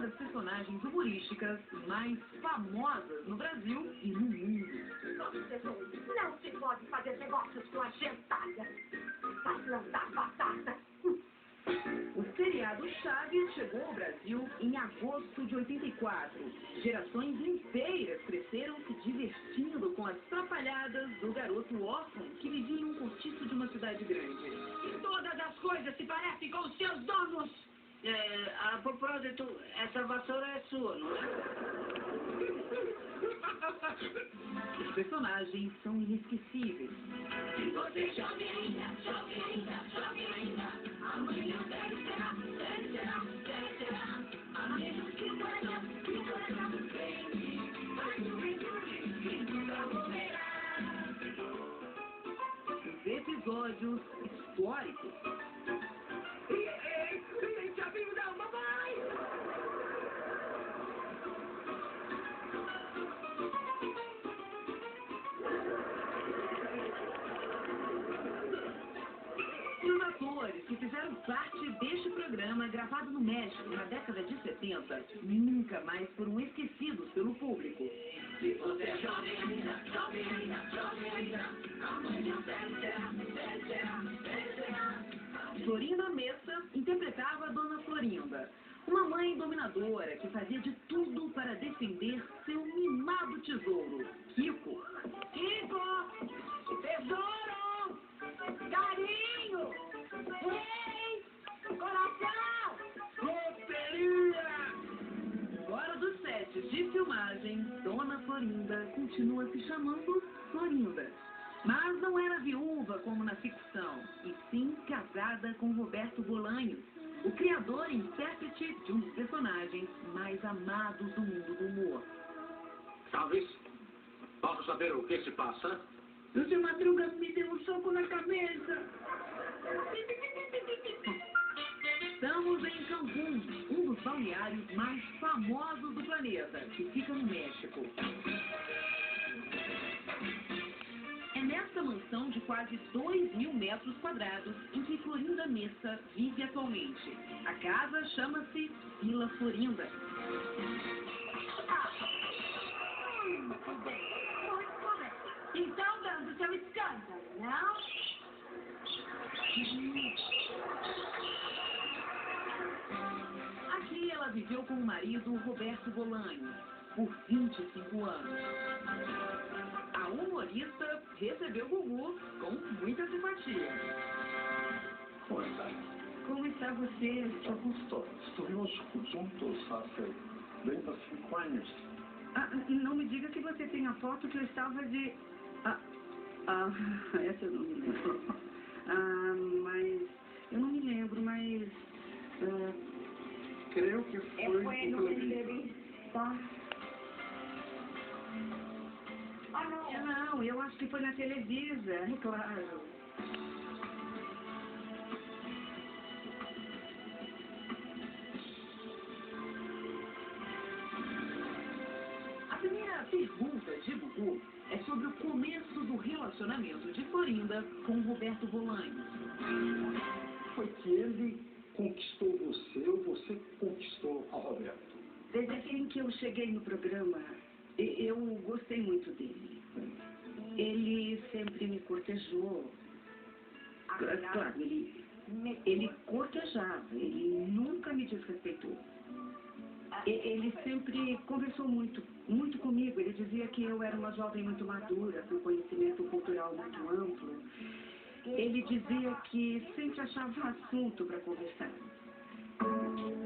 das personagens humorísticas mais famosas no Brasil e no mundo. Não se pode fazer negócios com a gentalha. Mas não dá batata. O seriado Chaves chegou ao Brasil em agosto de 84. Gerações inteiras cresceram se divertindo com as trapalhadas do garoto órfão que vivia em um cortiço de uma cidade grande. Todas as coisas se parecem com os seus donos. A propósito, essa vassoura é sua, não é? Os personagens são inesquecíveis. Se você chove ainda, amanhã deve será. A menos que o coração vem, mas o vento nunca morrerá. Os episódios históricos. Chavinho, não, mamãe! E os atores que fizeram parte deste programa, gravado no México na década de 70, nunca mais foram esquecidos pelo público. Se você chove ainda, amanhã deve será. Florinda Messa interpretava a Dona Florinda, uma mãe dominadora que fazia de tudo para defender seu mimado tesouro, Kiko. Kiko! Tesouro! Carinho! Ei! Coração! Loteria! Fora dos sets de filmagem, Dona Florinda continua se chamando Florinda. Mas não era viúva como na ficção, e sim casada com Roberto Bolanhos, o criador e intérprete de um dos personagens mais amados do mundo do humor. Chaves, posso saber o que se passa? O seu Madruga me deu um soco na cabeça. Estamos em Cancún, um dos balneários mais famosos do planeta, que fica no México. É nesta mansão de quase 2.000 metros quadrados em que Florinda Messa vive atualmente. A casa chama-se Vila Florinda. Então dando seu escândalo, não? Aqui ela viveu com o marido Roberto Bolanhos por 25 anos. A humorista recebeu Gugu com muita simpatia. ¿Cómo está? Como está você? Mucho gusto. Estuvimos juntos hace 25 años. Não me diga que você tem a foto que eu estava de... essa eu não me lembro. Mas... Eu não me lembro, mas... Creo que fue en entrevista. Não, eu acho que foi na Televisa, é claro. A primeira pergunta de Gugu é sobre o começo do relacionamento de Florinda com Roberto Bolanhos. Foi que ele conquistou você ou você conquistou a Roberto? Desde assim que eu cheguei no programa, eu gostei muito dele. Ele sempre me cortejou. Claro, ele cortejava, ele nunca me desrespeitou. Ele sempre conversou muito comigo. Ele dizia que eu era uma jovem muito madura, com conhecimento cultural muito amplo. Ele dizia que sempre achava assunto para conversar.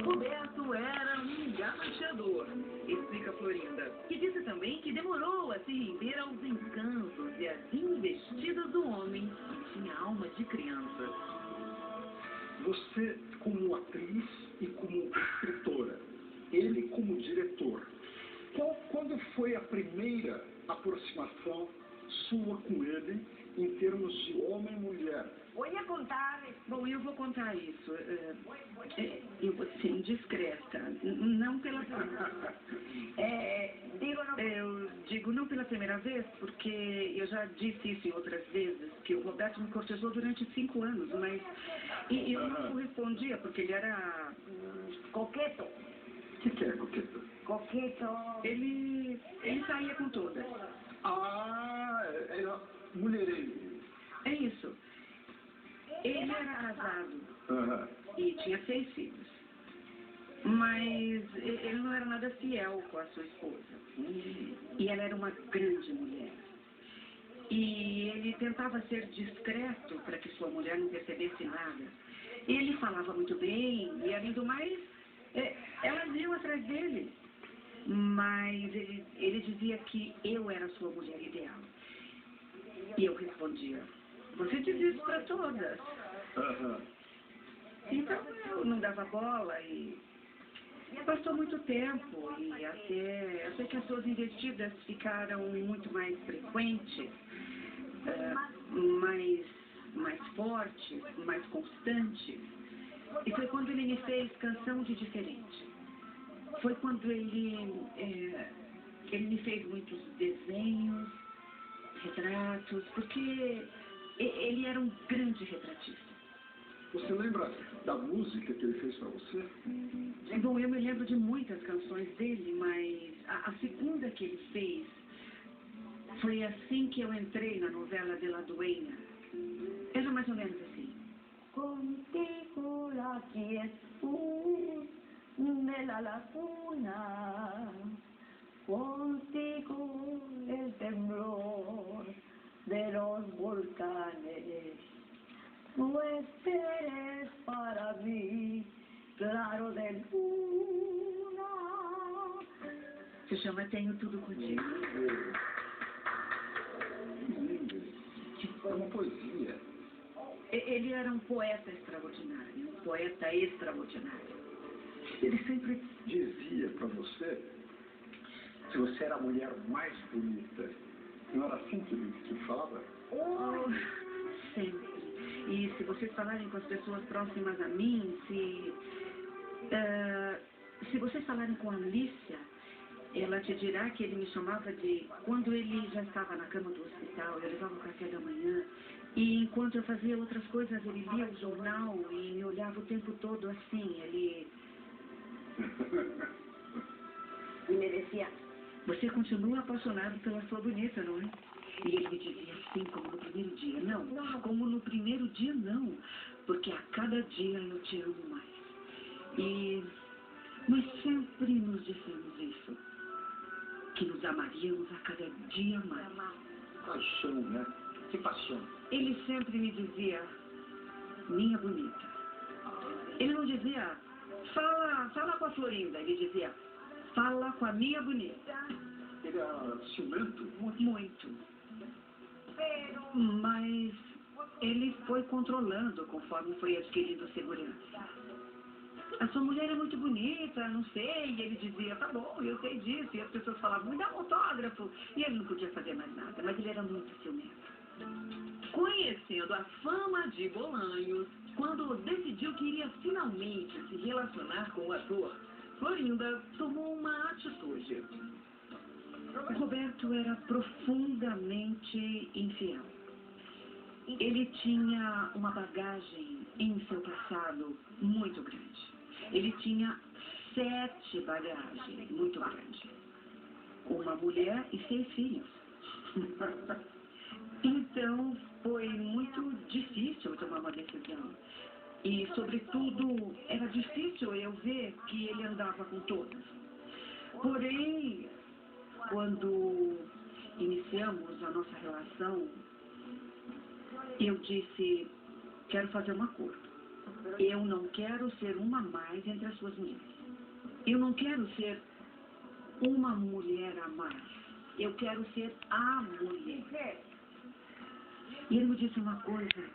Roberto era um galanteador, explica Florinda, que disse também que demorou a se render aos encantos e às investidas do homem que tinha alma de criança. Você como atriz e como escritora, ele como diretor, quando foi a primeira aproximação sua com ele em termos de homem e mulher? Voy a contar. Bom, eu vou contar isso. Eu vou ser indiscreta. Não pela... Eu digo não pela primeira vez, porque eu já disse isso em outras vezes, que o Roberto me cortejou durante 5 anos, mas... E eu não correspondia, porque ele era... Coqueto. que é coqueta? Coqueto. Ele saía com todas. Ah, era mulherengo. É isso. Ele era casado Aham. e tinha 6 filhos. Mas ele não era nada fiel com a sua esposa. E ela era uma grande mulher. E ele tentava ser discreto para que sua mulher não percebesse nada. Ele falava muito bem e, além do mais, ela viu atrás dele. Mas ele dizia que eu era sua mulher ideal. E eu respondia, você diz isso para todas. Aham. Então eu não dava bola e passou muito tempo e até que as suas investidas ficaram muito mais frequentes, mais fortes, mais constantes. E foi quando ele me fez Canção de Diferente. Foi quando ele me fez muitos desenhos, retratos, porque ele era um grande retratista. Você lembra da música que ele fez para você? Bom, eu me lembro de muitas canções dele, mas a segunda que ele fez foi assim que eu entrei na novela de La Dueña. Era mais ou menos assim. Contigo la quietud de la laguna, contigo el temblor de los volcanes. Tú eres para mí claro de luna. Se chama Tenho Tudo Contigo. É uma poesia. Ele era um poeta extraordinário, um poeta extraordinário. Ele sempre Dizia para você se você era a mulher mais bonita. Não era assim que ele falava? Oh, sempre. E se vocês falarem com as pessoas próximas a mim, se vocês falarem com a Alicia, ela te dirá que ele me chamava de... Quando ele já estava na cama do hospital, eu levava o café da manhã, e enquanto eu fazia outras coisas, ele lia o jornal e me olhava o tempo todo assim. Ele me decía, você continua apaixonado pela sua bonita, não é? E ele me dizia assim, como no primeiro dia. Não, como no primeiro dia, não. Porque a cada dia eu te amo mais. E nós sempre nos dissemos isso. Que nos amaríamos a cada dia mais. Paixão, né? Que paixão. Ele sempre me dizia, minha bonita. Ele não dizia, fala com a Florinda. Ele dizia, fala com a minha bonita. Ele era ciumento? Muito. Mas ele foi controlando conforme foi adquirindo segurança. A sua mulher é muito bonita, não sei. E ele dizia, tá bom, eu sei disso. E as pessoas falavam, me dá um autógrafo. E ele não podia fazer mais nada, mas ele era muito ciumento. Conhecendo a fama de Bolanhos, quando decidiu que iria finalmente se relacionar com o ator, Florinda tomou uma atitude. O Roberto era profundamente infiel. Ele tinha uma bagagem em seu passado muito grande. Ele tinha 7 bagagens muito grandes. Uma mulher e 6 filhos. Então, foi muito difícil tomar uma decisão. E, sobretudo, era difícil eu ver que ele andava com todas. Porém, quando iniciamos a nossa relação, eu disse, quero fazer um acordo. Eu não quero ser uma mais entre as suas mulheres. Eu não quero ser uma mulher a mais. Eu quero ser a mulher. E ele me disse uma coisa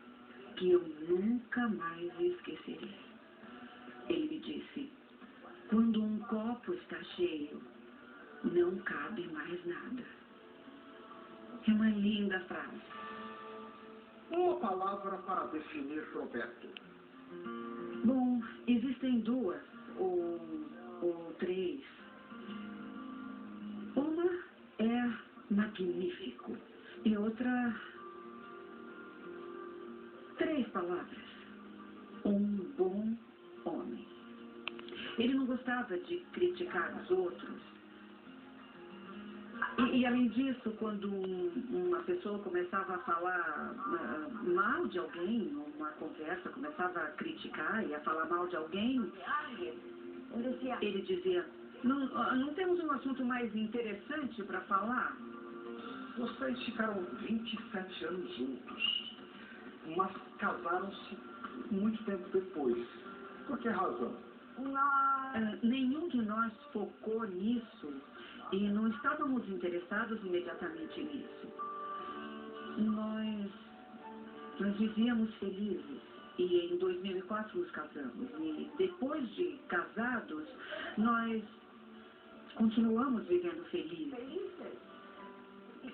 que eu nunca mais esquecerei. Ele me disse, quando um copo está cheio, não cabe mais nada. É uma linda frase. Uma palavra para definir Roberto. Bom, existem 2 ou 3. Uma é magnífico e outra 3 palavras. Um bom homem. Ele não gostava de criticar os outros. E além disso, quando uma pessoa começava a falar mal de alguém, uma conversa começava a criticar e a falar mal de alguém, ele dizia, não temos um assunto mais interessante para falar? Vocês ficaram 27 anos juntos, mas casaram-se muito tempo depois. Por que razão? Nenhum de nós focou nisso e não estávamos interessados imediatamente nisso. Nós vivíamos felizes e em 2004 nos casamos. E depois de casados, nós continuamos vivendo felizes.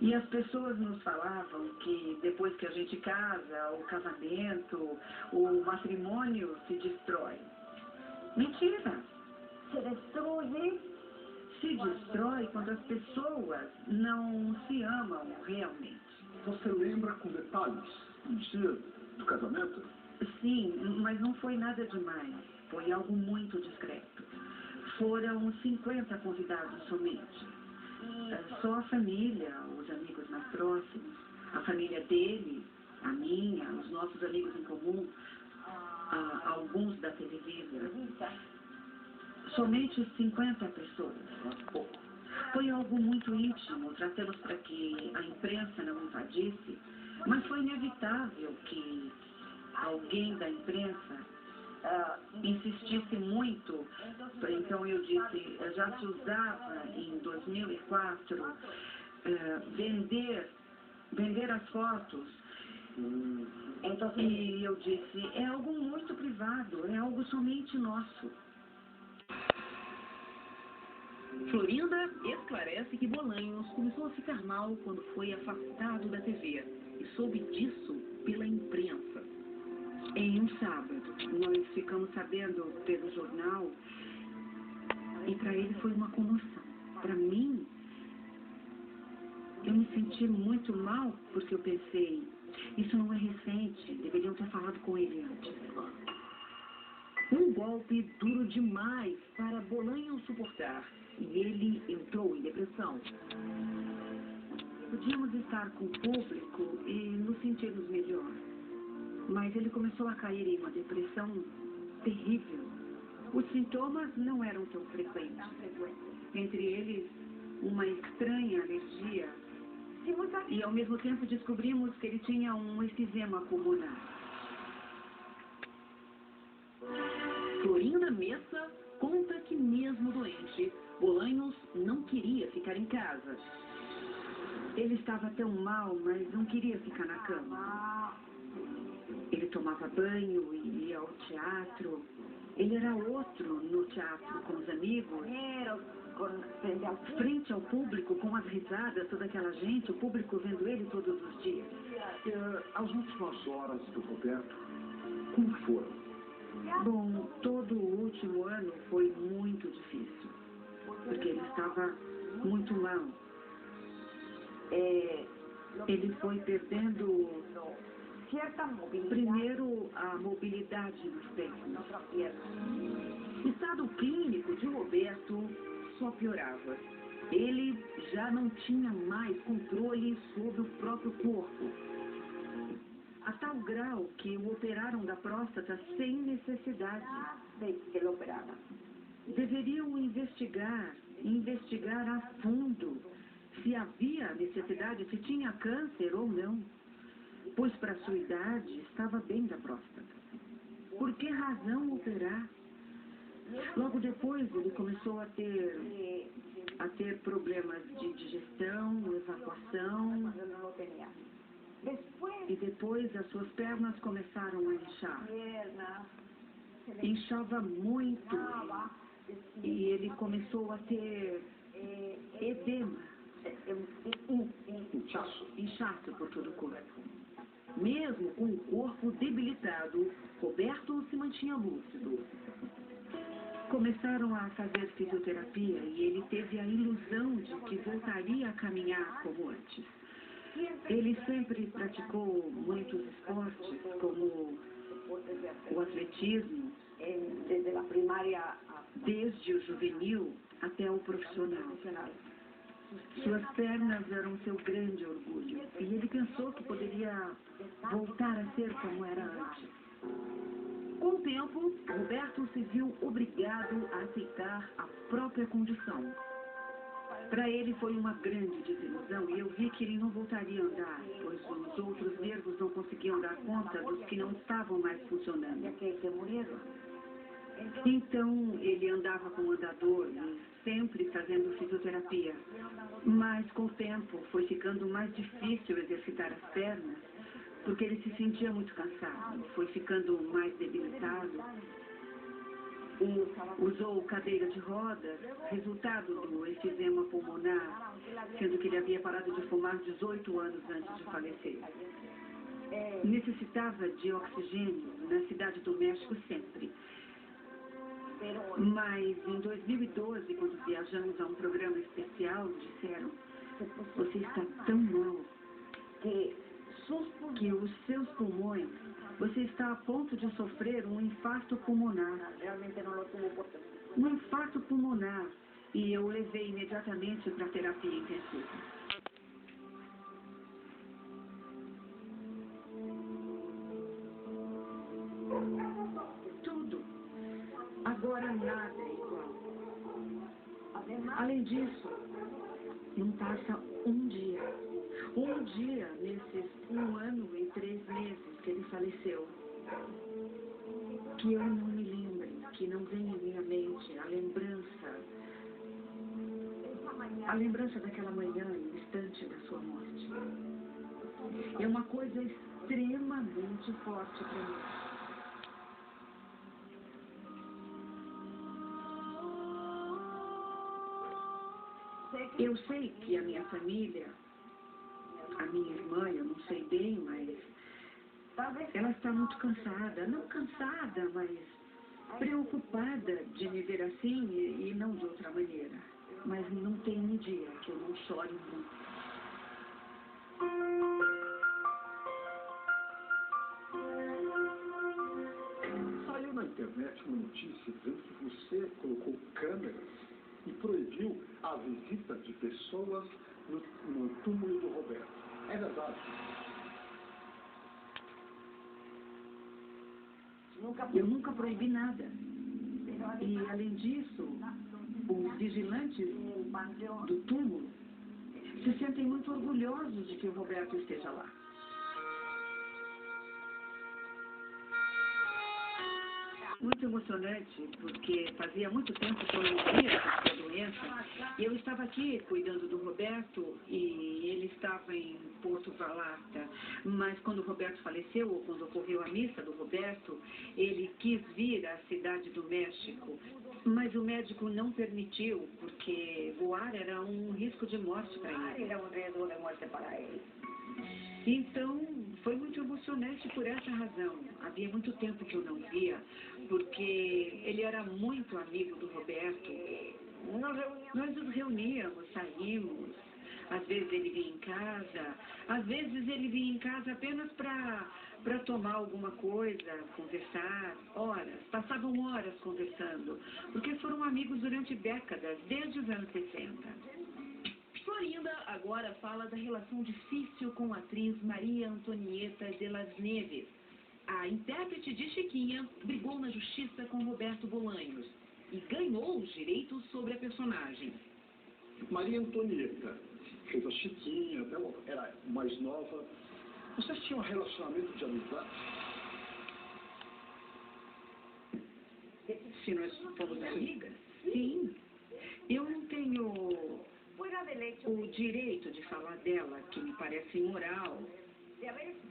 E as pessoas nos falavam que depois que a gente casa, o casamento, o matrimônio se destrói. Mentira! Se destrói quando as pessoas não se amam realmente. Você lembra com detalhes o dia do casamento? Sim, mas não foi nada demais. Foi algo muito discreto. Foram 50 convidados somente. Só a família, os amigos mais próximos, a família dele, a minha, os nossos amigos em comum, alguns da Televisa. Somente 50 pessoas. Foi algo muito íntimo, tratamos para que a imprensa não invadisse, mas foi inevitável que alguém da imprensa insistisse muito. Então eu disse, já se usava em 2004 vender as fotos. E eu disse, é algo muito privado, é algo somente nosso. Florinda esclarece que Bolanhos começou a ficar mal quando foi afastado da TV e soube disso pela imprensa. Em um sábado, nós ficamos sabendo pelo jornal e para ele foi uma comoção. Para mim, eu me senti muito mal porque eu pensei, isso não é recente, deveriam ter falado com ele antes. Um golpe duro demais para Bolanhos suportar e ele entrou em depressão. Podíamos estar com o público e nos sentirmos melhor. Mas ele começou a cair em uma depressão terrível. Os sintomas não eram tão frequentes. Entre eles, uma estranha alergia. E ao mesmo tempo descobrimos que ele tinha um efizema pulmonar. Florinda Messa conta que mesmo doente, Bolanhos não queria ficar em casa. Ele estava tão mal, mas não queria ficar na cama. Ele tomava banho e ia ao teatro. Ele era outro no teatro com os amigos. Frente ao público, com as risadas, toda aquela gente, o público vendo ele todos os dias. As últimas horas do Roberto, como foram? Bom, todo o último ano foi muito difícil, porque ele estava muito mal. Ele foi perdendo, primeiro, a mobilidade dos pernas. O estado clínico de Roberto só piorava. Ele já não tinha mais controle sobre o próprio corpo. A tal grau que o operaram da próstata sem necessidade. Deveriam investigar a fundo se havia necessidade, se tinha câncer ou não. Pois para sua idade estava bem da próstata. Por que razão operar? Logo depois ele começou a ter problemas de digestão, evacuação. E depois as suas pernas começaram a inchar. Inchava muito. E ele começou a ter edema. Inchaço por todo o corpo. Mesmo com o corpo debilitado, Roberto se mantinha lúcido. Começaram a fazer fisioterapia e ele teve a ilusão de que voltaria a caminhar como antes. Ele sempre praticou muitos esportes, como o atletismo. desde o juvenil até o profissional. Suas pernas eram seu grande orgulho, e ele pensou que poderia voltar a ser como era antes. Com o tempo, Roberto se viu obrigado a aceitar a própria condição. Para ele foi uma grande desilusão e eu vi que ele não voltaria a andar, pois os outros nervos não conseguiam dar conta dos que não estavam mais funcionando. Então ele andava com o andador e sempre fazendo fisioterapia. Mas com o tempo foi ficando mais difícil exercitar as pernas, porque ele se sentia muito cansado, foi ficando mais debilitado. Usou cadeira de rodas, resultado do efizema pulmonar, sendo que ele havia parado de fumar 18 anos antes de falecer. Necessitava de oxigênio na cidade do México sempre. Mas em 2012, quando viajamos a um programa especial, disseram: você está tão mal que os seus pulmões, você está a ponto de sofrer um infarto pulmonar. Um infarto pulmonar. E eu o levei imediatamente para a terapia intensiva. Tudo. Agora nada é igual. Além disso, não passa um dia nesses 1 ano e 3 meses que ele faleceu, que eu não me lembre, que não venha em minha mente a lembrança daquela manhã, no instante da sua morte. É uma coisa extremamente forte para mim. Eu sei que a minha família, a minha irmã, eu não sei bem, mas ela está muito cansada. Não cansada, mas preocupada de me ver assim e não de outra maneira. Mas não tem um dia que eu não chore muito. Saiu na internet uma notícia dizendo que você colocou câmeras e proibiu a visita de pessoas no túmulo do Roberto. É verdade? Eu nunca proibi nada. E, além disso, os vigilantes do túmulo se sentem muito orgulhosos de que o Roberto esteja lá. Muito emocionante, porque fazia muito tempo que eu não via essa doença. E eu estava aqui cuidando do Roberto e ele estava em Porto Vallarta. Mas quando o Roberto faleceu, ou quando ocorreu a missa do Roberto, ele quis vir à cidade do México. Mas o médico não permitiu, porque voar era um risco de morte para ele. Era um risco de morte para ele. Então, foi muito emocionante por essa razão. Havia muito tempo que eu não via, porque ele era muito amigo do Roberto. Nós nos reuníamos, saímos. Às vezes ele vinha em casa, às vezes ele vinha em casa apenas para tomar alguma coisa, conversar, horas. Passavam horas conversando, porque foram amigos durante décadas, desde os anos 60. Florinda agora fala da relação difícil com a atriz Maria Antonieta de las Neves. A intérprete de Chiquinha brigou na justiça com Roberto Bolanhos e ganhou os direitos sobre a personagem. Maria Antonieta fez a Chiquinha, até ela era mais nova. Vocês tinham um relacionamento de amizade? Se nós fomos amigas? Sim. Eu não tenho o direito de falar dela, que me parece imoral.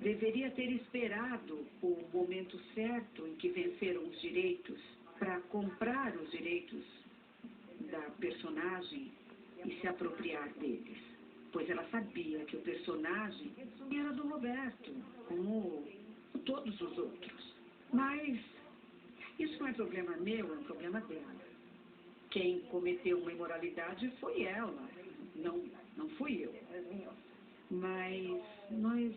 Deveria ter esperado o momento certo em que venceram os direitos para comprar os direitos da personagem e se apropriar deles. Pois ela sabia que o personagem era do Roberto, como todos os outros. Mas isso não é problema meu, é um problema dela. Quem cometeu uma imoralidade foi ela, não fui eu. Mas nós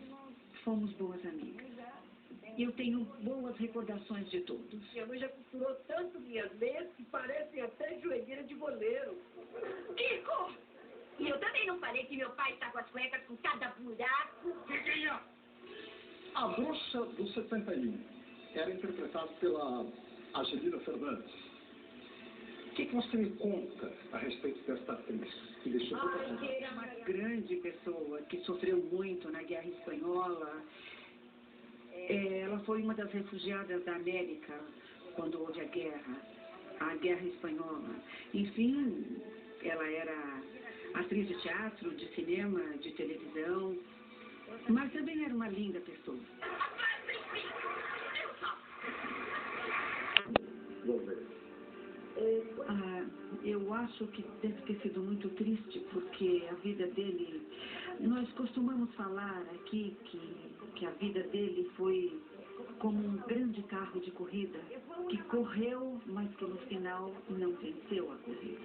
fomos boas amigas. Eu tenho boas recordações de todos. Minha mãe já costurou tanto minhas meias que parecem até joelheira de goleiro. Kiko! E eu também não falei que meu pai está com as cuecas com cada buraco. Chiquinha! A Bruxa do 71 era interpretada pela Angelina Fernandes. O que você me conta a respeito desta atriz? Que deixou toda a Ela era uma grande pessoa que sofreu muito na Guerra Espanhola. Ela foi uma das refugiadas da América quando houve a Guerra Espanhola. Enfim, ela era atriz de teatro, de cinema, de televisão, mas também era uma linda pessoa. Eu acho que deve ter sido muito triste, porque a vida dele... Nós costumamos falar aqui que a vida dele foi como um grande carro de corrida, que correu, mas que no final não venceu a corrida.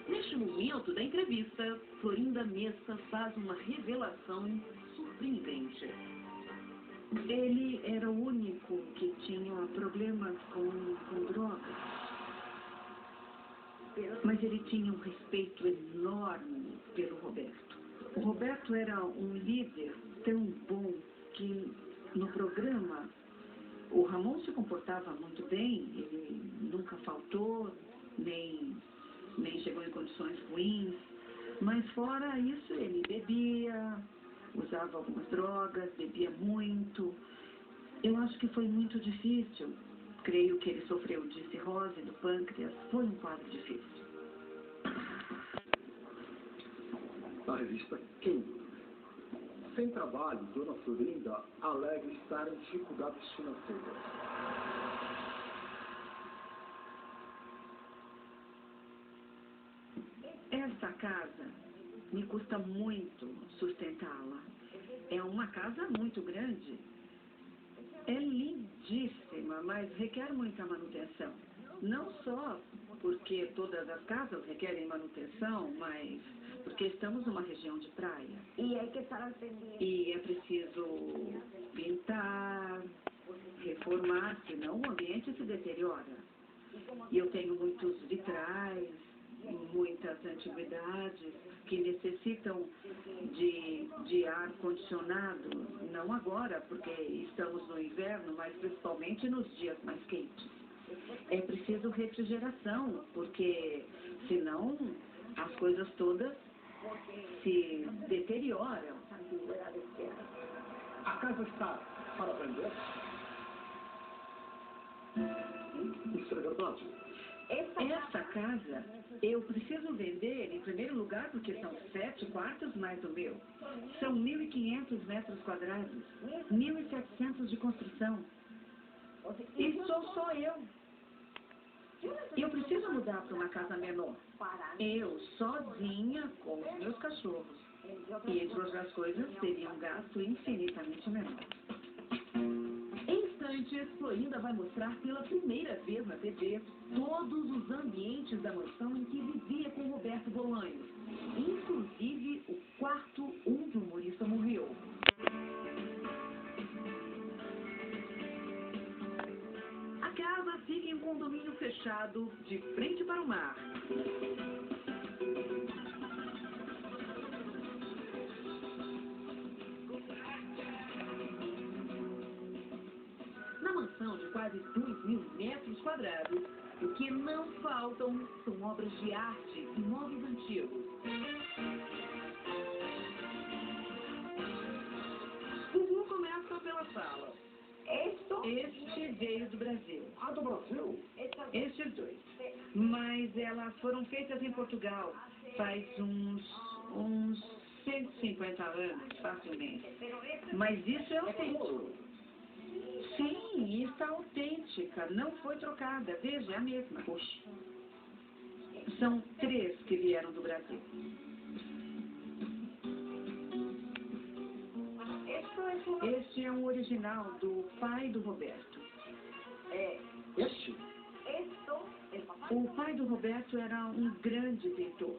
Neste momento da entrevista, Florinda Messa faz uma revelação surpreendente. Ele era o único que tinha problemas com drogas. Mas ele tinha um respeito enorme pelo Roberto. O Roberto era um líder tão bom que no programa o Ramon se comportava muito bem, ele nunca faltou, nem chegou em condições ruins, mas fora isso ele bebia, usava algumas drogas, bebia muito. Eu acho que foi muito difícil. Creio que ele sofreu de cirrose do pâncreas. Foi um quadro difícil. Na revista Quem? Sem trabalho, Dona Florinda alega estar em dificuldades financeiras. Esta casa me custa muito sustentá-la. É uma casa muito grande. É lindíssima, mas requer muita manutenção. Não só porque todas as casas requerem manutenção, mas porque estamos numa região de praia. E é preciso pintar, reformar, senão o ambiente se deteriora. E eu tenho muitos vitrais, muitas antiguidades que necessitam de ar-condicionado, não agora, porque estamos no inverno, mas principalmente nos dias mais quentes. É preciso refrigeração, porque senão as coisas todas se deterioram. A casa está para vender? Isso é verdade? Essa casa, eu preciso vender, em primeiro lugar, porque são 7 quartos mais o meu. São 1.500 metros quadrados, 1.700 de construção. E sou só eu. Eu preciso mudar para uma casa menor. Eu, sozinha, com os meus cachorros. E, entre outras coisas, teria um gasto infinitamente menor. Em instantes, Florinda vai mostrar pela primeira vez na TV todos os ambientes da mansão em que vivia com Roberto Bolanhos, inclusive o quarto onde o humorista morreu. A casa fica em um condomínio fechado, de frente para o mar. Na mansão de quase 2.000 metros quadrados, o que não faltam são obras de arte e móveis antigos. Gugu começa pela sala. Este veio do Brasil. Ah, do Brasil? Estes dois. Mas elas foram feitas em Portugal faz uns 150 anos, facilmente. Mas isso é autêntico. Sim, está autêntica. Não foi trocada. Veja, é a mesma. Puxa. São 3 que vieram do Brasil. Este é um original do pai do Roberto. Este? O pai do Roberto era um grande pintor.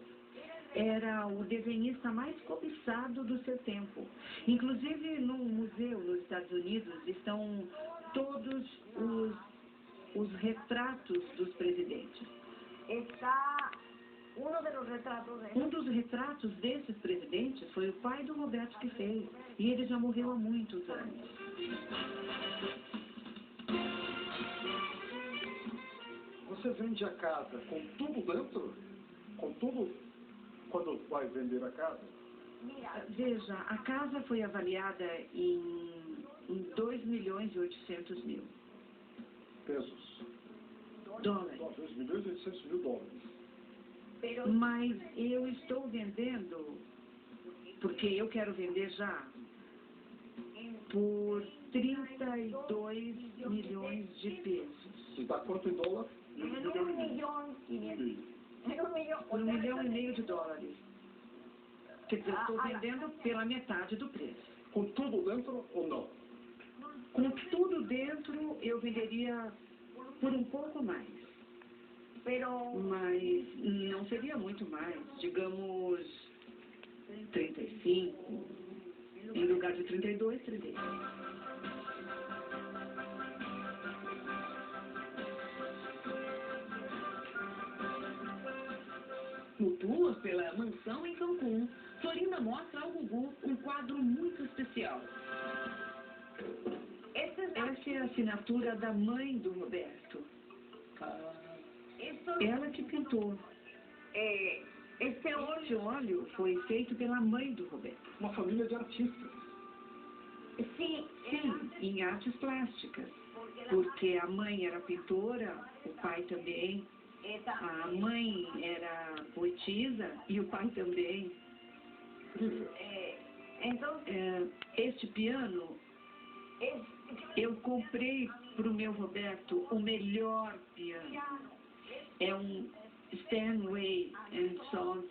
era o desenhista mais cobiçado do seu tempo. Inclusive, no museu nos Estados Unidos estão todos os retratos dos presidentes. Um dos retratos desses presidentes foi o pai do Roberto que fez. E ele já morreu há muitos anos. Você vende a casa com tudo dentro? Com tudo quando vai vender a casa? Veja, a casa foi avaliada em 2.800.000. Pesos. Dólares. 2.800.000 dólares. Mas eu estou vendendo, porque eu quero vender já, por 32 milhões de pesos. E dá quanto em dólar? Por $1,5 milhão de dólares. Quer dizer, eu estou vendendo pela metade do preço. Com tudo dentro ou não? Com tudo dentro, eu venderia por um pouco mais. Mas não seria muito mais, digamos 35, em lugar de 32, 35. No tour pela mansão em Cancún, Florinda mostra ao Gugu um quadro muito especial. Essa é a assinatura da mãe do Roberto. Ela que pintou. Esse óleo foi feito pela mãe do Roberto. Uma família de artistas. Sim, em artes plásticas. Porque a mãe era pintora, o pai também. A mãe era poetisa e o pai também. Então, este piano, eu comprei para o meu Roberto o melhor piano. É um Steinway & Sons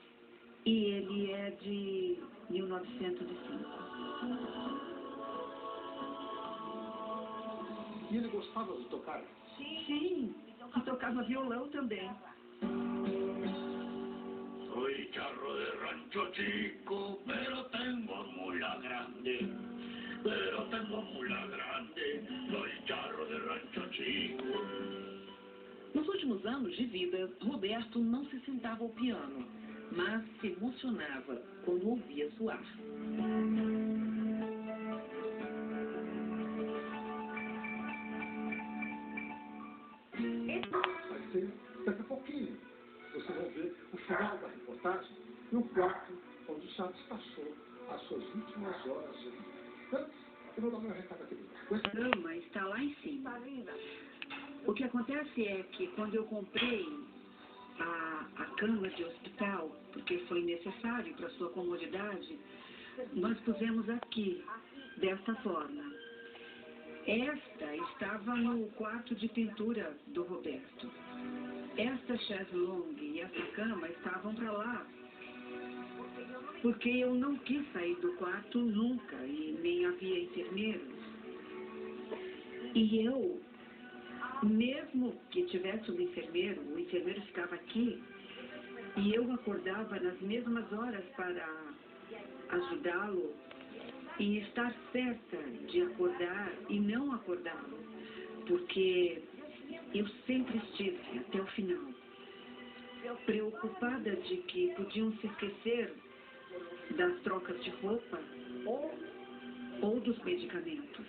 e ele é de 1905. E ele gostava de tocar? Sim, e tocava violão também. Soy charro de rancho chico, pero tengo mula grande. Pero tengo mula grande, soy charro de rancho chico. Nos últimos anos de vida, Roberto não se sentava ao piano, mas se emocionava quando ouvia soar. Vai ser daqui a pouquinho. Vocês vão ver o final da reportagem e o quarto onde o Chaves passou as suas últimas horas de vida. Antes, eu vou dar meu recado aqui. A cama está lá em cima. O que acontece é que quando eu comprei a cama de hospital, porque foi necessário para sua comodidade, nós pusemos aqui, desta forma. Esta estava no quarto de pintura do Roberto. Esta chaise longue e essa cama estavam para lá, porque eu não quis sair do quarto nunca e nem havia enfermeiros. E eu, mesmo que tivesse um enfermeiro, o enfermeiro ficava aqui e eu acordava nas mesmas horas para ajudá-lo e estar certa de acordar e não acordá-lo, porque eu sempre estive até o final preocupada de que podiam se esquecer das trocas de roupa ou dos medicamentos.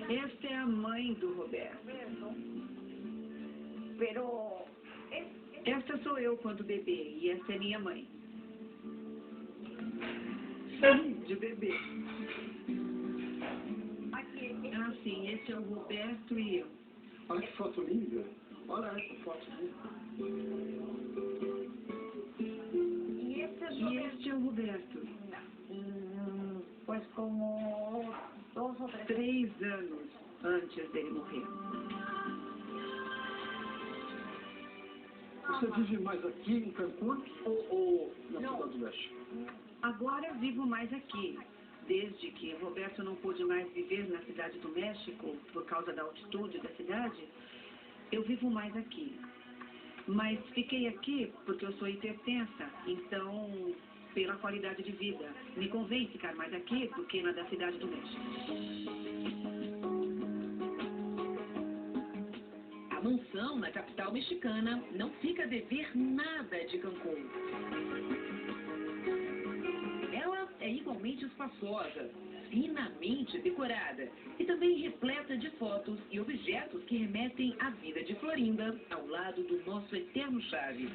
Esta é a mãe do Roberto. Esta sou eu quando bebê e esta é minha mãe. Sim, de bebê. Ah, sim, esse é o Roberto e eu. Olha que foto linda. Olha essa foto linda. E este é o Roberto. Pues como 2 ou 3. 3 anos antes dele morrer. Você vive mais aqui em Cancún ou na Cidade do México? Agora vivo mais aqui. Desde que Roberto não pôde mais viver na Cidade do México, por causa da altitude da cidade, eu vivo mais aqui. Mas fiquei aqui porque eu sou hipertensa, então, pela qualidade de vida, me convém ficar mais aqui do que na da Cidade do México. A mansão na capital mexicana não fica a dever nada de Cancún. Ela é igualmente espaçosa, finamente decorada e também repleta de fotos e objetos que remetem à vida de Florinda, ao lado do nosso eterno Chaves.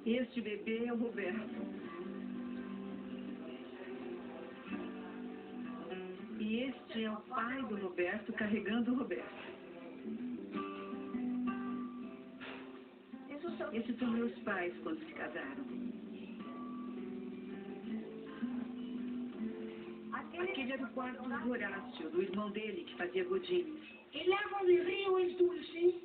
Este bebê é o Roberto. E este é o pai do Roberto carregando o Roberto. Esses são meus pais quando se casaram. Aquele era o quarto do Horácio, do irmão dele, que fazia godines. El agua del río es dulce.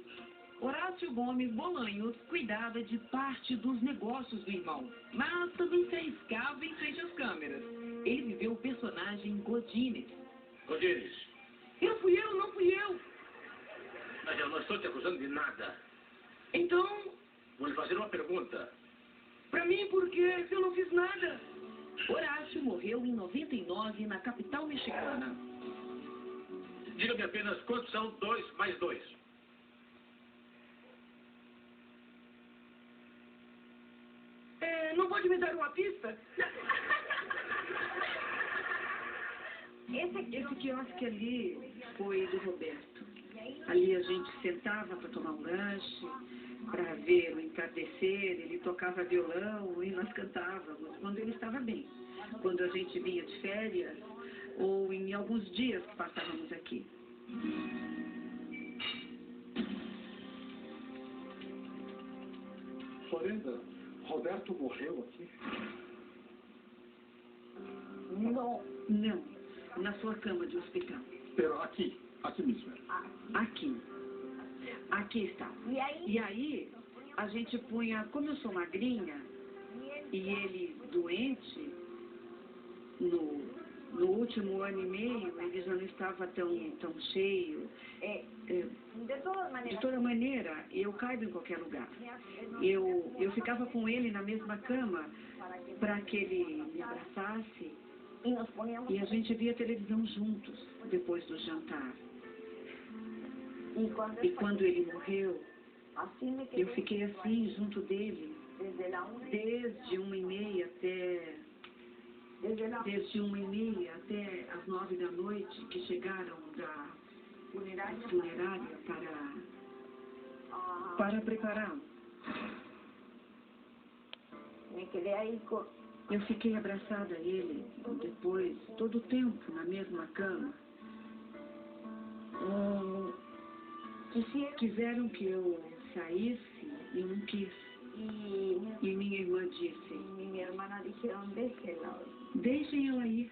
Horácio Gomes Bolanhos cuidava de parte dos negócios do irmão, mas também se arriscava em frente às câmeras. Ele viveu o personagem Godines. Godines, Não fui eu. mas eu não estou te acusando de nada. Então, Vou lhe fazer uma pergunta. pra mim, por quê? Se eu não fiz nada. Horácio morreu em 99 na capital mexicana. Diga-me apenas quantos são 2 mais 2. Não pode me dar uma pista? Esse quiosque ali foi do Roberto. Ali a gente sentava para tomar um lanche, para ver o entardecer, ele tocava violão e nós cantávamos, quando ele estava bem. Quando a gente vinha de férias, ou em alguns dias que passávamos aqui. Florinda, Roberto morreu aqui? Não, na sua cama de hospital. Pero aqui mesmo. Aqui está. E aí, a gente punha, como eu sou magrinha, e ele doente, no último ano e meio, ele já não estava tão cheio. De toda maneira, eu caibo em qualquer lugar. Eu ficava com ele na mesma cama para que ele me abraçasse e a gente via televisão juntos depois do jantar. E quando ele morreu, eu fiquei assim junto dele desde 1h30 até as 9 da noite, que chegaram da funerária para prepará-lo. Eu fiquei abraçada a ele depois, todo o tempo, na mesma cama. Quiseram que eu saísse e não quis. E minha irmã disse, deixem ela ir.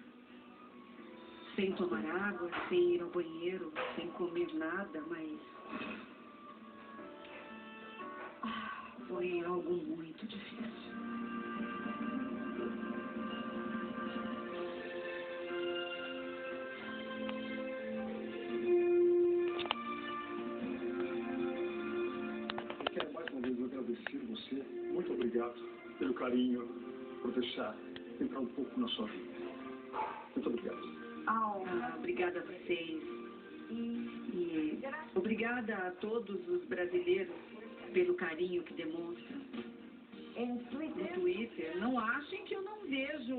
Sem tomar água, sem ir ao banheiro, sem comer nada, mas foi algo muito difícil. Eu quero mais uma vez agradecer você. Muito obrigado pelo carinho, por deixar entrar um pouco na sua vida. Muito obrigado. Obrigada a vocês. E obrigada a todos os brasileiros pelo carinho que demonstram. No Twitter, não achem que eu não vejo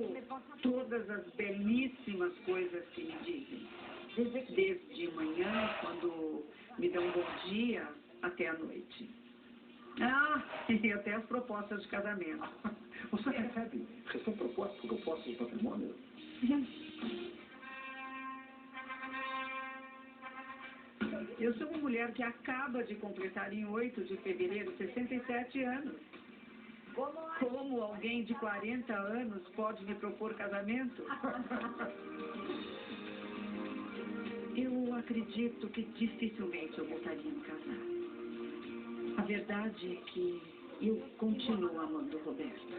todas as belíssimas coisas que me dizem. Desde manhã, quando me dão um bom dia, até a noite. E até as propostas de casamento. Você recebe propostas de patrimônio? Eu sou uma mulher que acaba de completar em 8 de fevereiro 67 anos. Como alguém de 40 anos pode me propor casamento? Eu acredito que dificilmente eu voltaria a me casar. A verdade é que eu continuo amando o Roberto.